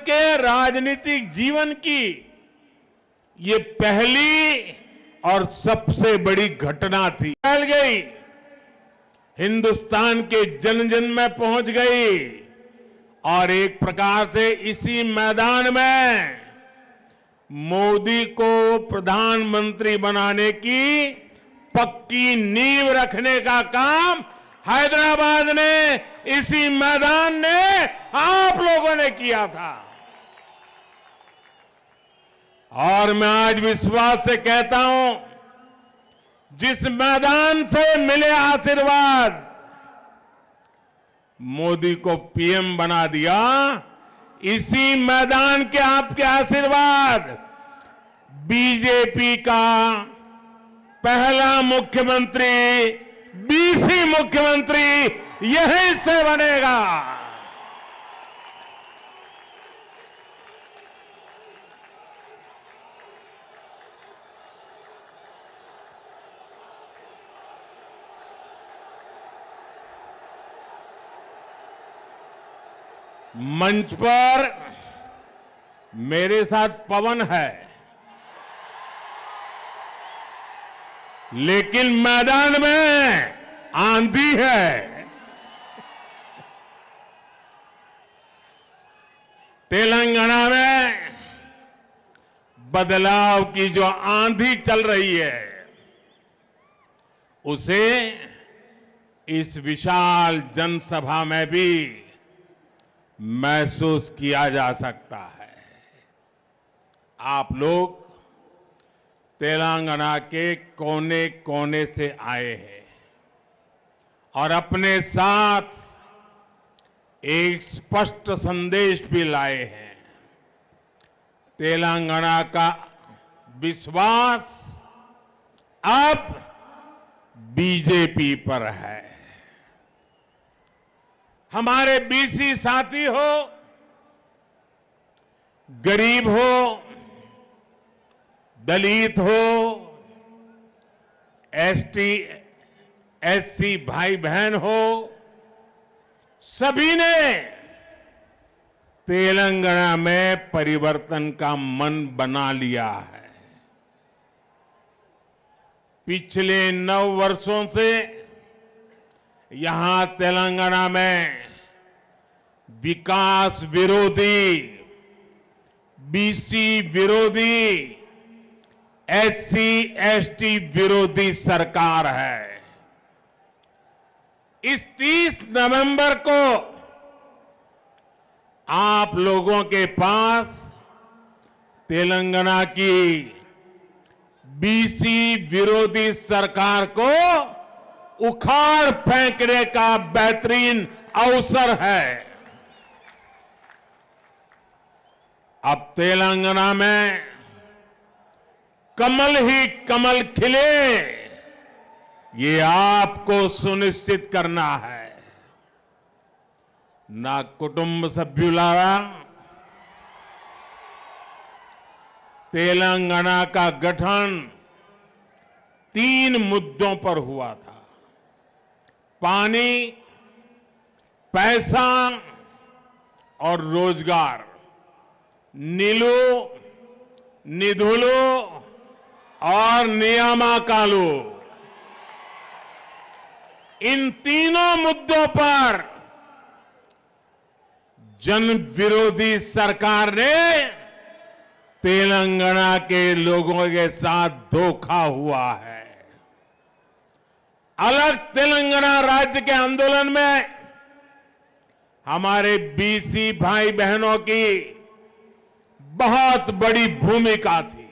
के राजनीतिक जीवन की ये पहली और सबसे बड़ी घटना थी। फैल गई, हिंदुस्तान के जन जन में पहुंच गई और एक प्रकार से इसी मैदान में मोदी को प्रधानमंत्री बनाने की पक्की नींव रखने का काम हैदराबाद ने, इसी मैदान ने आप लोगों ने किया था। और मैं आज विश्वास से कहता हूं, जिस मैदान से मिले आशीर्वाद, मोदी को पीएम बना दिया, इसी मैदान के आपके आशीर्वाद बीजेपी का पहला मुख्यमंत्री, बीसी मुख्यमंत्री यहीं से बनेगा। मंच पर मेरे साथ पवन है, लेकिन मैदान में आंधी है। तेलंगाना में बदलाव की जो आंधी चल रही है, उसे इस विशाल जनसभा में भी महसूस किया जा सकता है। आप लोग तेलंगाना के कोने कोने से आए हैं और अपने साथ एक स्पष्ट संदेश भी लाए हैं। तेलंगाना का विश्वास अब बीजेपी पर है। हमारे बीसी साथी हो, गरीब हो, दलित हो, एसटी, एससी भाई बहन हो, सभी ने तेलंगाना में परिवर्तन का मन बना लिया है। पिछले 9 वर्षों से यहां तेलंगाना में विकास विरोधी, बीसी विरोधी, एससी एसटी विरोधी सरकार है। इस 30 नवंबर को आप लोगों के पास तेलंगाना की बीसी विरोधी सरकार को उखाड़ फेंकने का बेहतरीन अवसर है। अब तेलंगाना में कमल ही कमल खिले, ये आपको सुनिश्चित करना है। ना कुटुंब सभ्युलारा, तेलंगाना का गठन 3 मुद्दों पर हुआ था। पानी, पैसा और रोजगार, नीलू, निधुलू और नियामकालू। इन तीनों मुद्दों पर जन विरोधी सरकार ने तेलंगाना के लोगों के साथ धोखा हुआ है। अलग तेलंगाना राज्य के आंदोलन में हमारे बीसी भाई बहनों की बहुत बड़ी भूमिका थी।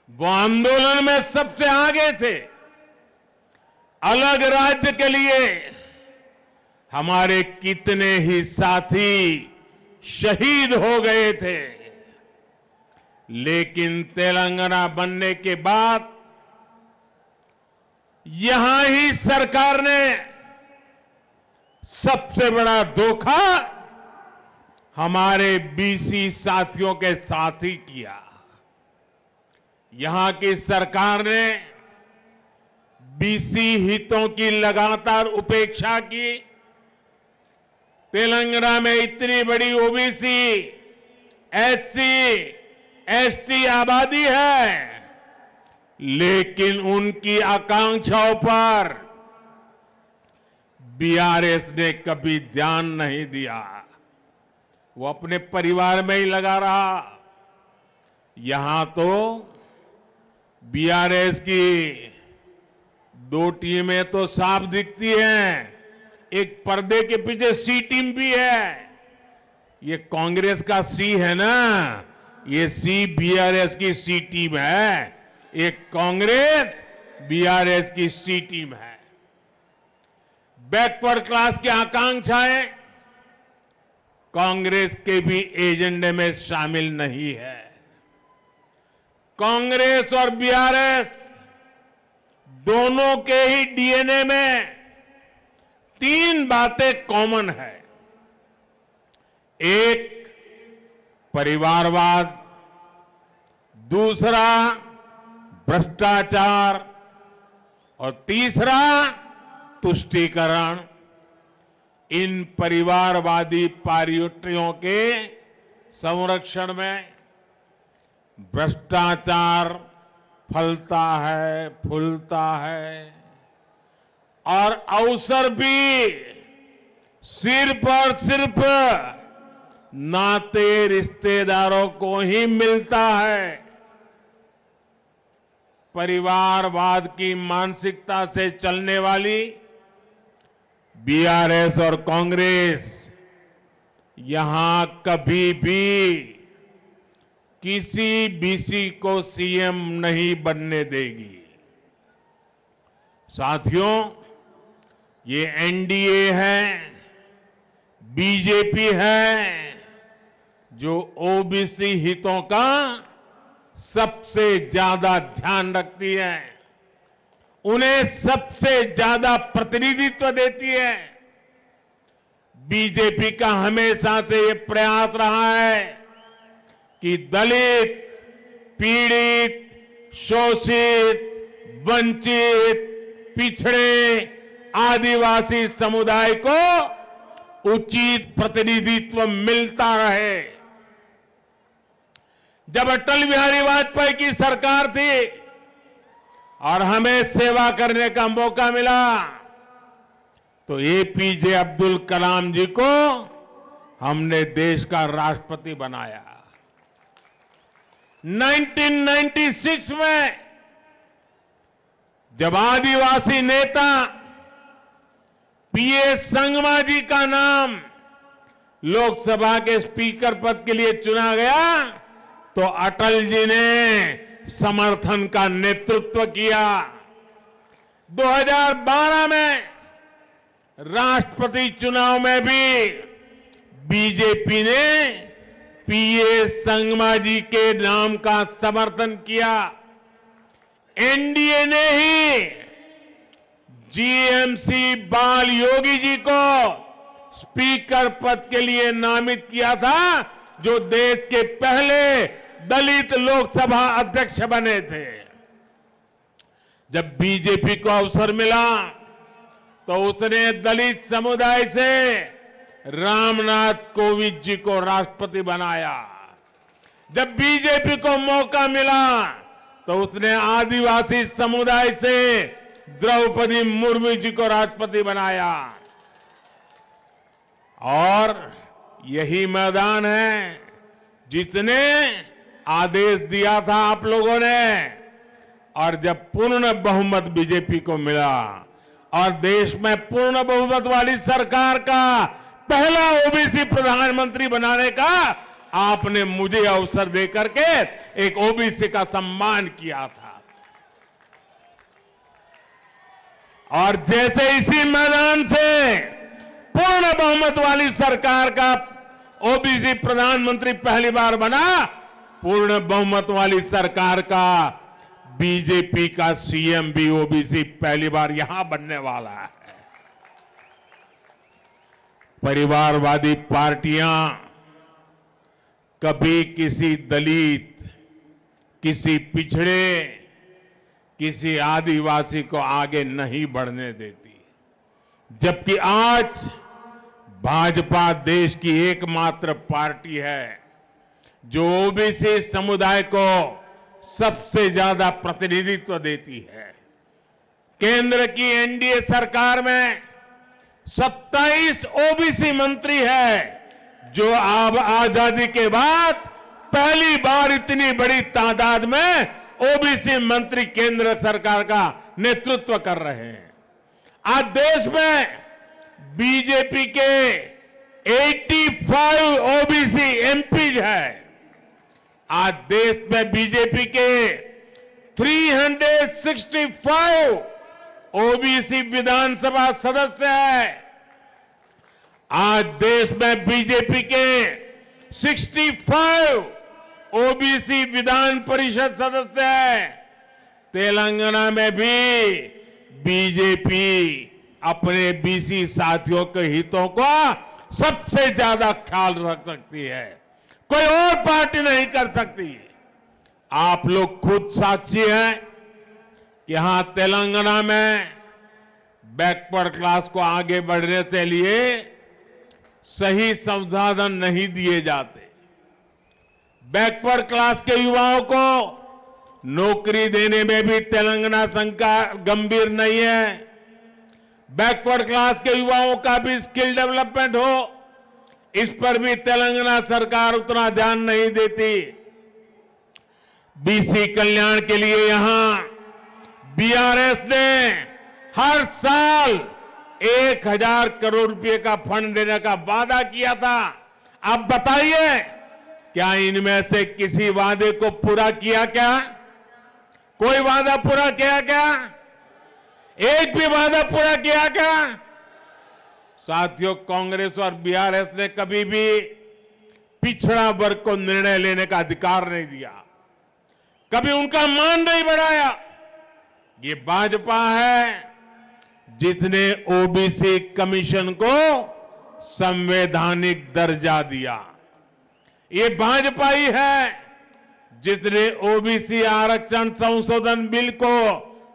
वो आंदोलन में सबसे आगे थे। अलग राज्य के लिए हमारे कितने ही साथी शहीद हो गए थे, लेकिन तेलंगाना बनने के बाद यहां ही सरकार ने सबसे बड़ा धोखा हमारे बीसी साथियों के साथ ही किया। यहां की सरकार ने बीसी हितों की लगातार उपेक्षा की। तेलंगाना में इतनी बड़ी ओबीसी, एससी, एसटी आबादी है, लेकिन उनकी आकांक्षाओं पर बीआरएस ने कभी ध्यान नहीं दिया। वो अपने परिवार में ही लगा रहा। यहां तो बीआरएस की दो टीमें तो साफ दिखती हैं, एक पर्दे के पीछे सी टीम भी है। ये कांग्रेस का सी है ना, ये सी बीआरएस की सी टीम है। ये कांग्रेस बीआरएस की सी टीम है। बैकवर्ड क्लास की आकांक्षाएं कांग्रेस के भी एजेंडे में शामिल नहीं है। कांग्रेस और बीआरएस दोनों के ही डीएनए में तीन बातें कॉमन है। एक, परिवारवाद, दूसरा भ्रष्टाचार और तीसरा तुष्टीकरण। इन परिवारवादी पार्टियों के संरक्षण में भ्रष्टाचार फलता है, फूलता है और अवसर भी सिर्फ और सिर्फ नाते रिश्तेदारों को ही मिलता है। परिवारवाद की मानसिकता से चलने वाली बीआरएस और कांग्रेस यहां कभी भी किसी बीसी को सीएम नहीं बनने देगी। साथियों, ये एनडीए है, बीजेपी है, जो ओबीसी हितों का सबसे ज्यादा ध्यान रखती है, उन्हें सबसे ज्यादा प्रतिनिधित्व देती है। बीजेपी का हमेशा से ये प्रयास रहा है कि दलित, पीड़ित, शोषित, वंचित, पिछड़े, आदिवासी समुदाय को उचित प्रतिनिधित्व मिलता रहे। जब अटल बिहारी वाजपेयी की सरकार थी और हमें सेवा करने का मौका मिला, तो एपीजे अब्दुल कलाम जी को हमने देश का राष्ट्रपति बनाया। 1996 में जब आदिवासी नेता पीएस संगमा जी का नाम लोकसभा के स्पीकर पद के लिए चुना गया, तो अटल जी ने समर्थन का नेतृत्व किया। 2012 में राष्ट्रपति चुनाव में भी बीजेपी ने पीएस संगमा जी के नाम का समर्थन किया। एनडीए ने ही जीएमसी बाल योगी जी को स्पीकर पद के लिए नामित किया था, जो देश के पहले दलित लोकसभा अध्यक्ष बने थे। जब बीजेपी को अवसर मिला तो उसने दलित समुदाय से रामनाथ कोविंद जी को राष्ट्रपति बनाया। जब बीजेपी को मौका मिला तो उसने आदिवासी समुदाय से द्रौपदी मुर्मू जी को राष्ट्रपति बनाया। और यही मैदान है जिसने आदेश दिया था आप लोगों ने, और जब पूर्ण बहुमत बीजेपी को मिला और देश में पूर्ण बहुमत वाली सरकार का पहला ओबीसी प्रधानमंत्री बनाने का आपने मुझे अवसर देकर के एक ओबीसी का सम्मान किया था। और जैसे इसी मैदान से पूर्ण बहुमत वाली सरकार का ओबीसी प्रधानमंत्री पहली बार बना, पूर्ण बहुमत वाली सरकार का बीजेपी का सीएम भी ओबीसी पहली बार यहां बनने वाला है। परिवारवादी पार्टियां कभी किसी दलित, किसी पिछड़े, किसी आदिवासी को आगे नहीं बढ़ने देती, जबकि आज भाजपा देश की एकमात्र पार्टी है जो ओबीसी समुदाय को सबसे ज्यादा प्रतिनिधित्व देती है। केंद्र की एनडीए सरकार में 27 ओबीसी मंत्री है, जो अब आजादी के बाद पहली बार इतनी बड़ी तादाद में ओबीसी मंत्री केंद्र सरकार का नेतृत्व कर रहे हैं। आज देश में बीजेपी के 85 ओबीसी एमपीज है। आज देश में बीजेपी के 365 ओबीसी विधानसभा सदस्य है। आज देश में बीजेपी के 65 ओबीसी विधान परिषद सदस्य है। तेलंगाना में भी बीजेपी अपने बीसी साथियों के हितों का सबसे ज्यादा ख्याल रख सकती है, कोई और पार्टी नहीं कर सकती। आप लोग खुद साक्षी हैं कि यहां तेलंगाना में बैकवर्ड क्लास को आगे बढ़ने के लिए सही संसाधन नहीं दिए जाते। बैकवर्ड क्लास के युवाओं को नौकरी देने में भी तेलंगाना सरकार गंभीर नहीं है। बैकवर्ड क्लास के युवाओं का भी स्किल डेवलपमेंट हो, इस पर भी तेलंगाना सरकार उतना ध्यान नहीं देती। बीसी कल्याण के लिए यहां बीआरएस ने हर साल 1000 करोड़ रुपए का फंड देने का वादा किया था। अब बताइए, क्या इनमें से किसी वादे को पूरा किया क्या? कोई वादा पूरा किया क्या? एक भी वादा पूरा किया क्या? साथियों, कांग्रेस और बीआरएस ने कभी भी पिछड़ा वर्ग को निर्णय लेने का अधिकार नहीं दिया, कभी उनका मान नहीं बढ़ाया। ये भाजपा है जिसने ओबीसी कमीशन को संवैधानिक दर्जा दिया। ये भाजपा ही है जिसने ओबीसी आरक्षण संशोधन बिल को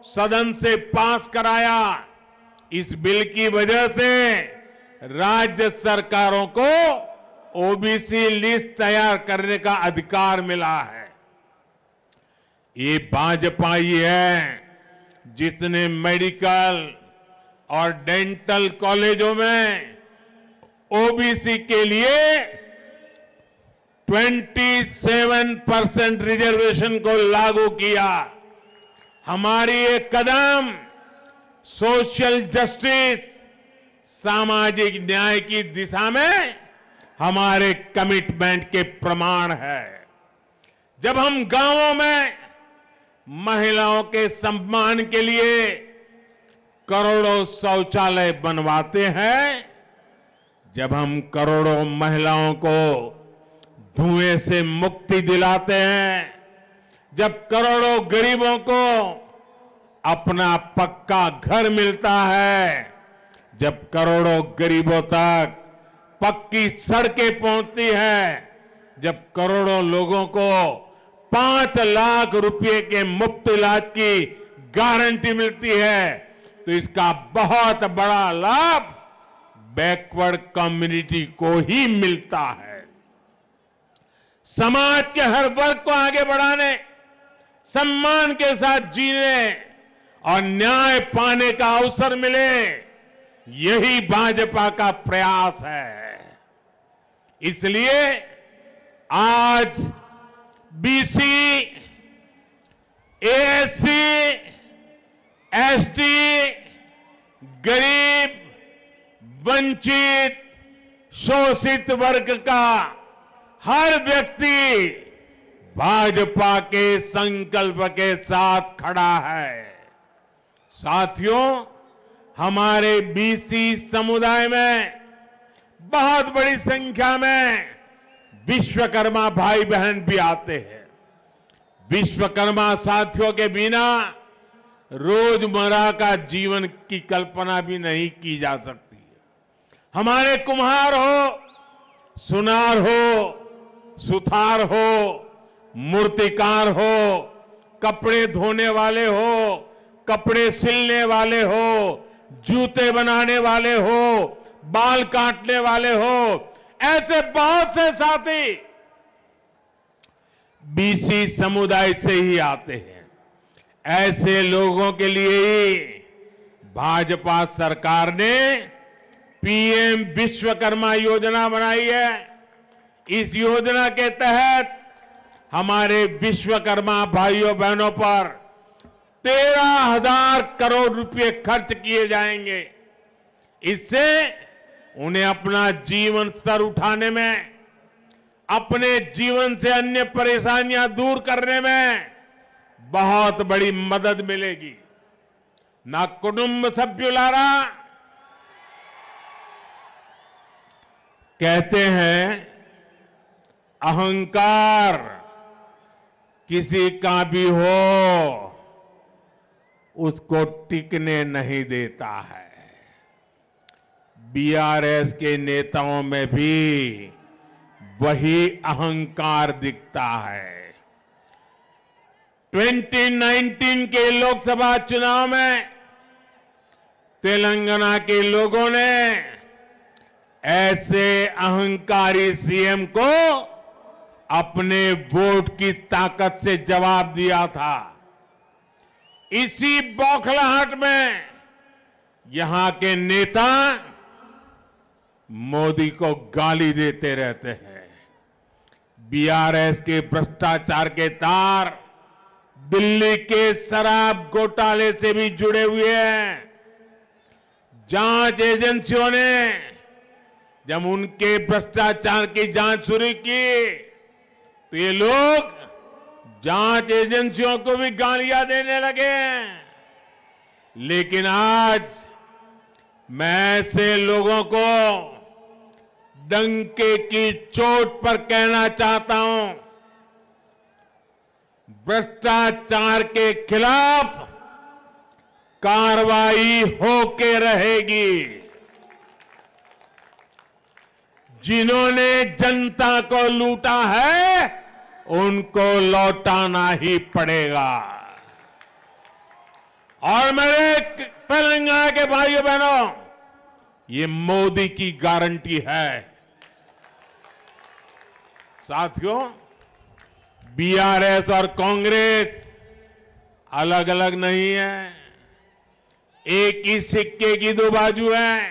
सदन से पास कराया। इस बिल की वजह से राज्य सरकारों को ओबीसी लिस्ट तैयार करने का अधिकार मिला है। ये भाजपा ही है जिसने मेडिकल और डेंटल कॉलेजों में ओबीसी के लिए 27% रिजर्वेशन को लागू किया। हमारी ये कदम सोशल जस्टिस, सामाजिक न्याय की दिशा में हमारे कमिटमेंट के प्रमाण है। जब हम गांवों में महिलाओं के सम्मान के लिए करोड़ों शौचालय बनवाते हैं, जब हम करोड़ों महिलाओं को धुएं से मुक्ति दिलाते हैं, जब करोड़ों गरीबों को अपना पक्का घर मिलता है, जब करोड़ों गरीबों तक पक्की सड़कें पहुंचती है, जब करोड़ों लोगों को 5 लाख रुपए के मुफ्त इलाज की गारंटी मिलती है, तो इसका बहुत बड़ा लाभ बैकवर्ड कम्युनिटी को ही मिलता है। समाज के हर वर्ग को आगे बढ़ाने, सम्मान के साथ जीने और न्याय पाने का अवसर मिले, यही भाजपा का प्रयास है। इसलिए आज बीसी, एएससी, एसटी, गरीब, वंचित, शोषित वर्ग का हर व्यक्ति भाजपा के संकल्प के साथ खड़ा है। साथियों, हमारे बीसी समुदाय में बहुत बड़ी संख्या में विश्वकर्मा भाई बहन भी आते हैं। विश्वकर्मा साथियों के बिना रोजमर्रा का जीवन की कल्पना भी नहीं की जा सकती। हमारे कुम्हार हो, सुनार हो, सुथार हो, मूर्तिकार हो, कपड़े धोने वाले हो, कपड़े सिलने वाले हो, जूते बनाने वाले हो, बाल काटने वाले हो, ऐसे बहुत से साथी बीसी समुदाय से ही आते हैं। ऐसे लोगों के लिए ही भाजपा सरकार ने पीएम विश्वकर्मा योजना बनाई है। इस योजना के तहत हमारे विश्वकर्मा भाइयों बहनों पर 13,000 करोड़ रुपए खर्च किए जाएंगे। इससे उन्हें अपना जीवन स्तर उठाने में, अपने जीवन से अन्य परेशानियां दूर करने में बहुत बड़ी मदद मिलेगी। ना कुटुंब सभ्युलारा कहते हैं अहंकार किसी का भी हो उसको टिकने नहीं देता है। बीआरएस के नेताओं में भी वही अहंकार दिखता है। 2019 के लोकसभा चुनाव में तेलंगाना के लोगों ने ऐसे अहंकारी सीएम को अपने वोट की ताकत से जवाब दिया था। इसी बौखलाहट में यहां के नेता मोदी को गाली देते रहते हैं। बीआरएस के भ्रष्टाचार के तार दिल्ली के शराब घोटाले से भी जुड़े हुए हैं। जांच एजेंसियों ने जब उनके भ्रष्टाचार की जांच शुरू की तो ये लोग जांच एजेंसियों को भी गालियां देने लगे। लेकिन आज मैं ऐसे लोगों को डंके की चोट पर कहना चाहता हूं, भ्रष्टाचार के खिलाफ कार्रवाई होके रहेगी। जिन्होंने जनता को लूटा है उनको लौटाना ही पड़ेगा। और मेरे तेलंगाना के भाइयों बहनों, ये मोदी की गारंटी है। साथियों, बीआरएस और कांग्रेस अलग अलग नहीं है, एक ही सिक्के की दो बाजू है।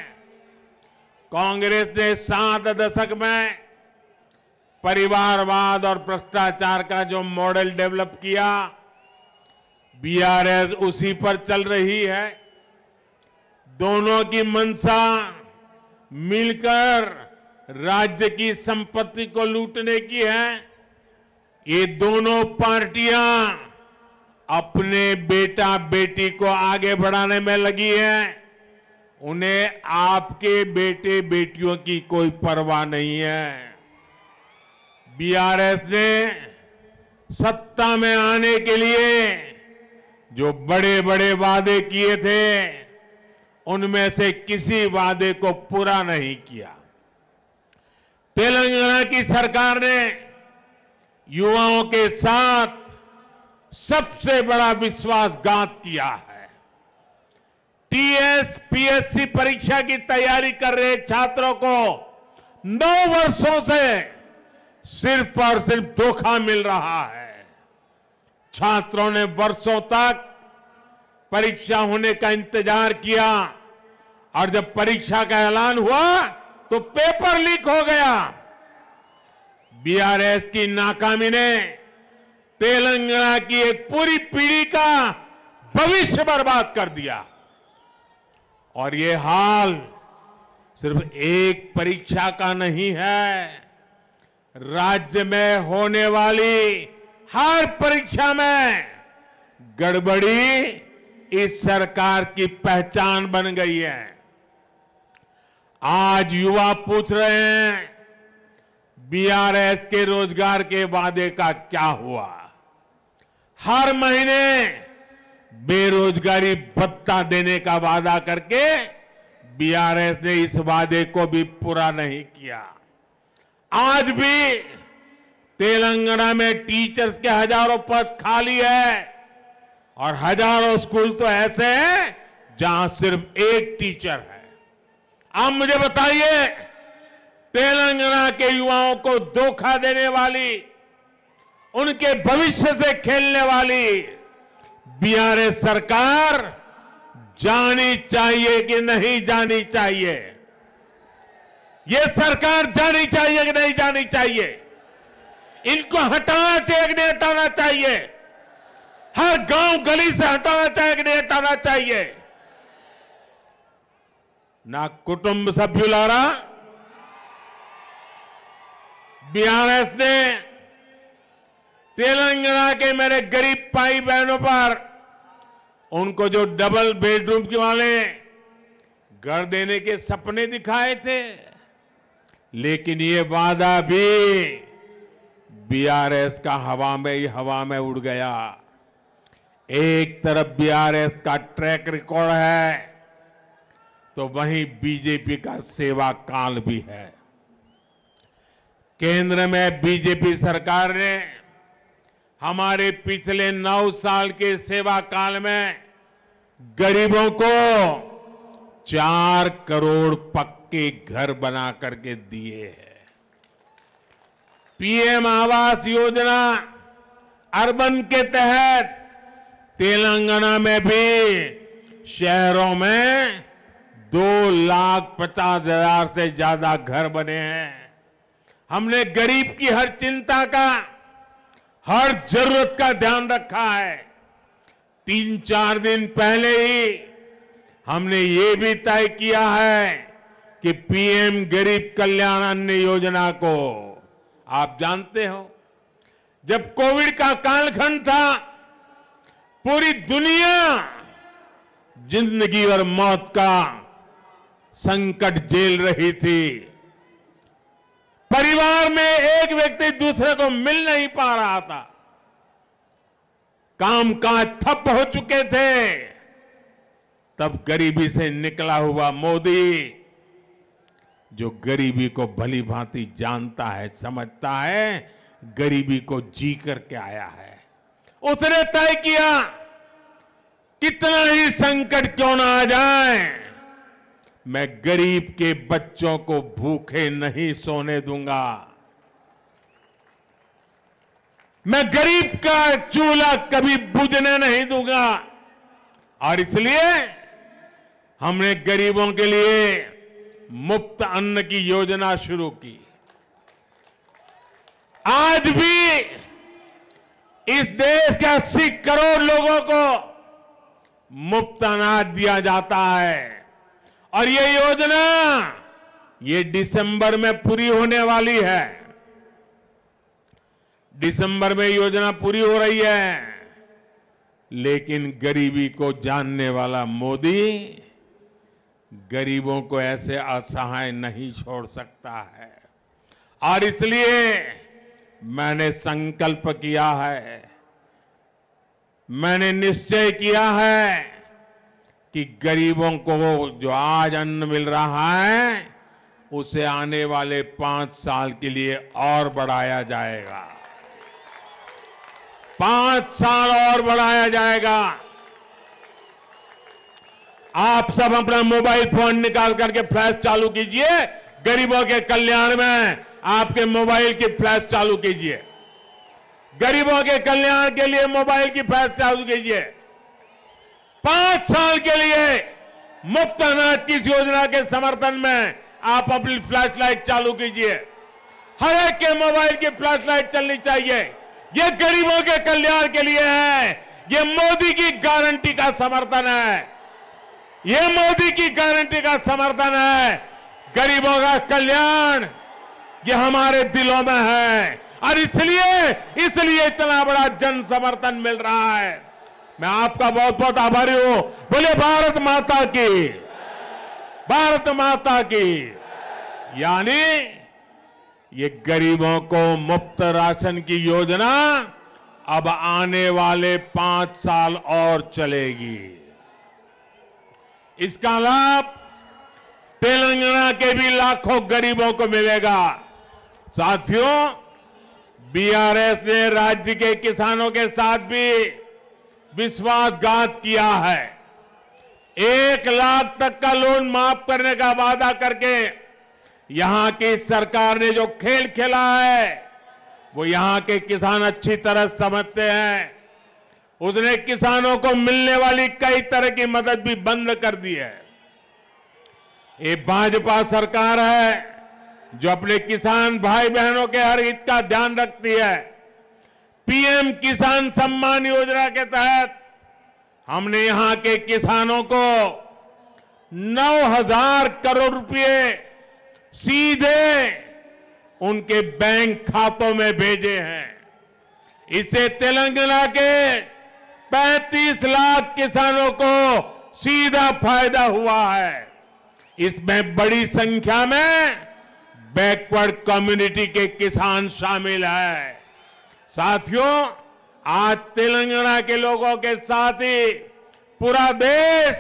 कांग्रेस ने 7 दशक में परिवारवाद और भ्रष्टाचार का जो मॉडल डेवलप किया, बीआरएस उसी पर चल रही है। दोनों की मंशा मिलकर राज्य की संपत्ति को लूटने की है। ये दोनों पार्टियां अपने बेटा बेटी को आगे बढ़ाने में लगी हैं। उन्हें आपके बेटे बेटियों की कोई परवाह नहीं है। बीआरएस ने सत्ता में आने के लिए जो बड़े बड़े वादे किए थे, उनमें से किसी वादे को पूरा नहीं किया। तेलंगाना की सरकार ने युवाओं के साथ सबसे बड़ा विश्वासघात किया है। टीएस पीएससी परीक्षा की तैयारी कर रहे छात्रों को 9 वर्षों से सिर्फ और सिर्फ धोखा मिल रहा है। छात्रों ने वर्षों तक परीक्षा होने का इंतजार किया और जब परीक्षा का ऐलान हुआ तो पेपर लीक हो गया। बीआरएस की नाकामी ने तेलंगाना की एक पूरी पीढ़ी का भविष्य बर्बाद कर दिया। और ये हाल सिर्फ एक परीक्षा का नहीं है, राज्य में होने वाली हर परीक्षा में गड़बड़ी इस सरकार की पहचान बन गई है। आज युवा पूछ रहे हैं, बीआरएस के रोजगार के वादे का क्या हुआ? हर महीने बेरोजगारी भत्ता देने का वादा करके बीआरएस ने इस वादे को भी पूरा नहीं किया। आज भी तेलंगाना में टीचर्स के हजारों पद खाली है और हजारों स्कूल तो ऐसे हैं जहां सिर्फ एक टीचर है। आप मुझे बताइए, तेलंगाना के युवाओं को धोखा देने वाली, उनके भविष्य से खेलने वाली बीआरएस सरकार जानी चाहिए कि नहीं जानी चाहिए? ये सरकार जानी चाहिए कि नहीं जानी चाहिए? इनको हटाना चाहिए कि नहीं हटाना चाहिए? हर गांव गली से हटाना चाहिए कि नहीं हटाना चाहिए? ना कुटुंब सभ्युलारा, बीआरएस ने तेलंगाना के मेरे गरीब भाई बहनों पर उनको जो डबल बेडरूम के वाले घर देने के सपने दिखाए थे, लेकिन ये वादा भी बीआरएस का हवा में उड़ गया। एक तरफ बीआरएस का ट्रैक रिकॉर्ड है, तो वहीं बीजेपी का सेवा काल भी है। केंद्र में बीजेपी सरकार ने हमारे पिछले 9 साल के सेवा काल में गरीबों को 4 करोड़ पक्के घर बना करके दिए हैं। पीएम आवास योजना अर्बन के तहत तेलंगाना में भी शहरों में 2,50,000 से ज्यादा घर बने हैं। हमने गरीब की हर चिंता का, हर जरूरत का ध्यान रखा है। 3-4 दिन पहले ही हमने ये भी तय किया है कि पीएम गरीब कल्याण अन्न योजना को, आप जानते हो, जब कोविड का कालखंड था, पूरी दुनिया जिंदगी और मौत का संकट झेल रही थी। परिवार में एक व्यक्ति दूसरे को मिल नहीं पा रहा था, कामकाज ठप हो चुके थे। तब गरीबी से निकला हुआ मोदी, जो गरीबी को भली भांति जानता है, समझता है, गरीबी को जी करके आया है, उसने तय किया कितना ही संकट क्यों ना आ जाए, मैं गरीब के बच्चों को भूखे नहीं सोने दूंगा। मैं गरीब का चूल्हा कभी बुझने नहीं दूंगा। और इसलिए हमने गरीबों के लिए मुफ्त अन्न की योजना शुरू की। आज भी इस देश के 80 करोड़ लोगों को मुफ्त अनाज दिया जाता है। और ये योजना ये दिसंबर में पूरी होने वाली है। दिसंबर में योजना पूरी हो रही है, लेकिन गरीबी को जानने वाला मोदी गरीबों को ऐसे असहाय नहीं छोड़ सकता है। और इसलिए मैंने संकल्प किया है, मैंने निश्चय किया है कि गरीबों को जो आज अन्न मिल रहा है, उसे आने वाले 5 साल के लिए और बढ़ाया जाएगा। 5 साल और बढ़ाया जाएगा। आप सब अपना मोबाइल फोन निकाल करके फ्लैश चालू कीजिए। गरीबों के कल्याण में आपके मोबाइल की फ्लैश चालू कीजिए। गरीबों के कल्याण के लिए मोबाइल की फ्लैश चालू कीजिए। 5 साल के लिए मुफ्त अनाज की इस योजना के समर्थन में आप अपनी फ्लैश लाइट चालू कीजिए। हर एक के मोबाइल की फ्लैश लाइट चलनी चाहिए। ये गरीबों के कल्याण के लिए है। ये मोदी की गारंटी का समर्थन है। ये मोदी की गारंटी का समर्थन है। गरीबों का कल्याण ये हमारे दिलों में है और इसलिए इतना बड़ा जन समर्थन मिल रहा है। मैं आपका बहुत बहुत आभारी हूं। बोले भारत माता की, भारत माता की। यानी ये गरीबों को मुफ्त राशन की योजना अब आने वाले 5 साल और चलेगी। इसका लाभ तेलंगाना के भी लाखों गरीबों को मिलेगा। साथियों, बीआरएस ने राज्य के किसानों के साथ भी विश्वासघात किया है। 1 लाख तक का लोन माफ करने का वादा करके यहां की सरकार ने जो खेल खेला है वो यहां के किसान अच्छी तरह समझते हैं। उसने किसानों को मिलने वाली कई तरह की मदद भी बंद कर दी है। ये भाजपा सरकार है जो अपने किसान भाई बहनों के हर हित का ध्यान रखती है। पीएम किसान सम्मान योजना के तहत हमने यहां के किसानों को 9,000 करोड़ रुपए सीधे उनके बैंक खातों में भेजे हैं। इससे तेलंगाना के 35 लाख किसानों को सीधा फायदा हुआ है। इसमें बड़ी संख्या में बैकवर्ड कम्युनिटी के किसान शामिल हैं। साथियों, आज तेलंगाना के लोगों के साथ ही पूरा देश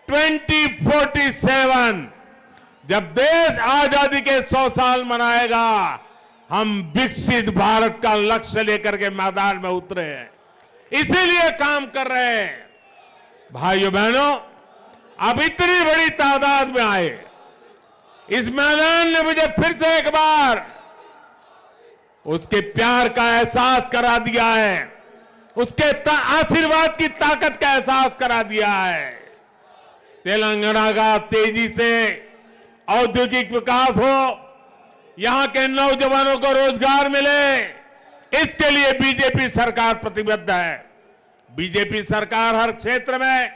2047 जब देश आजादी के 100 साल मनाएगा, हम विकसित भारत का लक्ष्य लेकर के मैदान में उतरे हैं, इसीलिए काम कर रहे हैं। भाइयों बहनों, अब इतनी बड़ी तादाद में आए, इस मैदान ने मुझे फिर से एक बार उसके प्यार का एहसास करा दिया है, उसके आशीर्वाद की ताकत का एहसास करा दिया है। तेलंगाना का तेजी से औद्योगिक विकास हो, यहां के नौजवानों को रोजगार मिले, इसके लिए बीजेपी सरकार प्रतिबद्ध है। बीजेपी सरकार हर क्षेत्र में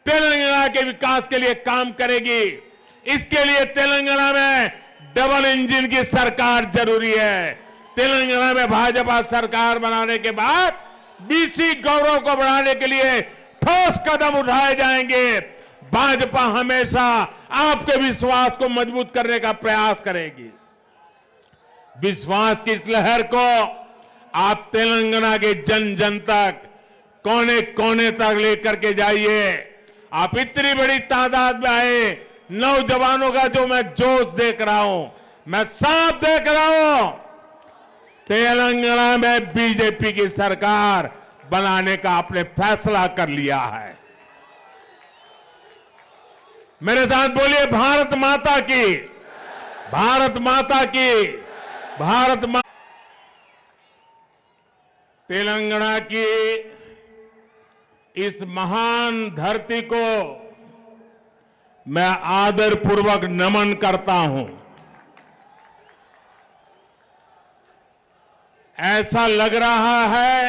तेलंगाना के विकास के लिए काम करेगी। इसके लिए तेलंगाना में डबल इंजन की सरकार जरूरी है। तेलंगाना में भाजपा सरकार बनाने के बाद बीसी गौरव को बढ़ाने के लिए ठोस कदम उठाए जाएंगे। भाजपा हमेशा आपके विश्वास को मजबूत करने का प्रयास करेगी। विश्वास की इस लहर को आप तेलंगाना के जन जन तक, कोने कोने तक लेकर के जाइए। आप इतनी बड़ी तादाद में आए, नौजवानों का जो मैं जोश देख रहा हूं, मैं साफ देख रहा हूं, तेलंगाना में बीजेपी की सरकार बनाने का आपने फैसला कर लिया है। मेरे साथ बोलिए, भारत माता की, भारत माता की, भारत माता। तेलंगाना की इस महान धरती को मैं आदरपूर्वक नमन करता हूं। ऐसा लग रहा है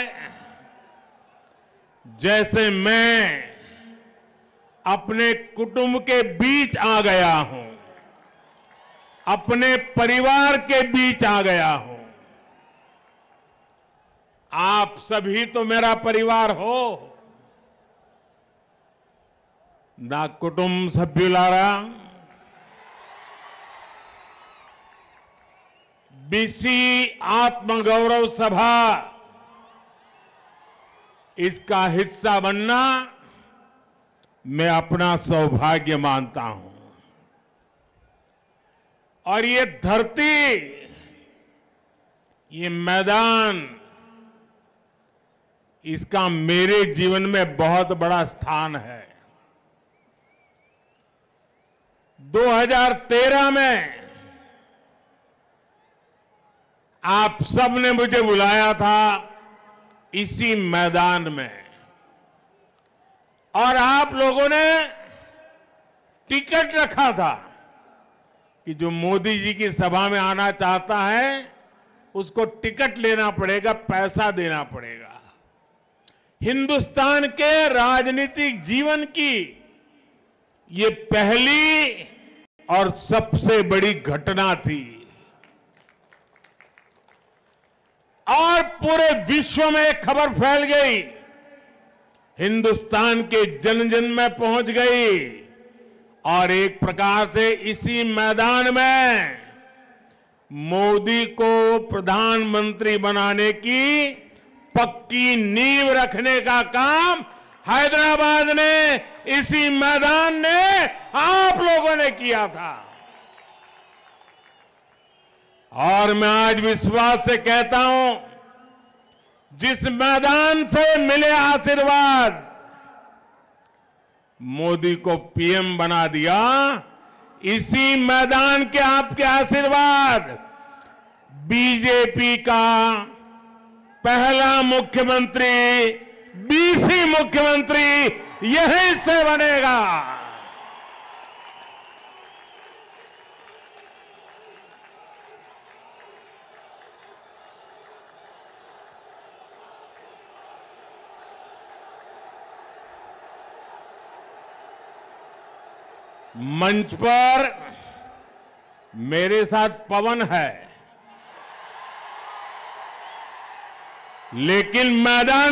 जैसे मैं अपने कुटुंब के बीच आ गया हूं, अपने परिवार के बीच आ गया हूं। आप सभी तो मेरा परिवार हो। నా కుటుంబ సభ్యులారా, बीसी आत्मगौरव सभा, इसका हिस्सा बनना मैं अपना सौभाग्य मानता हूं। और ये धरती, ये मैदान, इसका मेरे जीवन में बहुत बड़ा स्थान है। 2013 में आप सबने मुझे बुलाया था इसी मैदान में, और आप लोगों ने टिकट रखा था कि जो मोदी जी की सभा में आना चाहता है उसको टिकट लेना पड़ेगा, पैसा देना पड़ेगा। हिंदुस्तान के राजनीतिक जीवन की ये पहली और सबसे बड़ी घटना थी, और पूरे विश्व में एक खबर फैल गई, हिंदुस्तान के जन जन में पहुंच गई, और एक प्रकार से इसी मैदान में मोदी को प्रधानमंत्री बनाने की पक्की नींव रखने का काम हैदराबाद ने, इसी मैदान ने आप लोगों ने किया था। और मैं आज विश्वास से कहता हूं, जिस मैदान से मिले आशीर्वाद, मोदी को पीएम बना दिया, इसी मैदान के आपके आशीर्वाद, बीजेपी का पहला मुख्यमंत्री, 20वीं मुख्यमंत्री यहीं से बनेगा। मंच पर मेरे साथ पवन है, लेकिन मैदान